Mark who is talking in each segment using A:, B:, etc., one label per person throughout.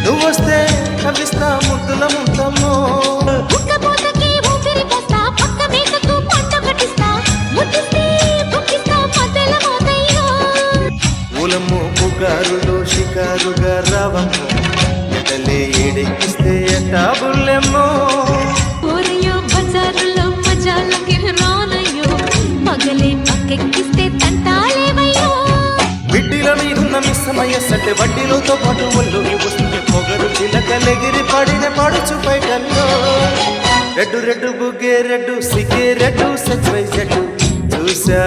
A: నువ్వొస్తే కవిస్తా ముద్దుల ముద్దమ్మో
B: ఉక్కపోతకి ఊపిరి పోస్తా పక్క మేకకు పంట కట్టిస్తా ముద్దిస్తే బుక్కిస్తా మధ్యల మోతయ్యో
A: ఊలమ్మో పుకారులో షికారుగా రావమ్మో ఎడలే ఏడెక్కిస్తే ఎట్టా బుల్లెమ్మో
B: ఊరయ్యో బజారులో మజాలకి రానయ్యో పగలే పక్కెక్కిస్తే తంటాలేవయ్యో
A: బిడ్డిల మీదున్న మిస్సమయ్యసంటే వడ్డీలతో పాటు ఒళ్ళుకి వస్తుంది పొగరు చిలకలెగిరి పడిన పడుచు పైటల్లో రెడ్డు రెడ్డు బుగ్గే రెడ్డు సిగ్గే రెడ్డు సచ్వై జడ్డు చూసా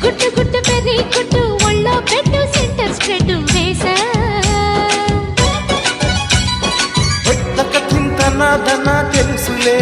B: గుట్టు గుట్టు పెరి గుట్టు ఒళ్ళో పెట్టు సెంటర్ స్ప్రెడ్ వేసా
A: తక్క తింటనా దన్నా తెలుసులే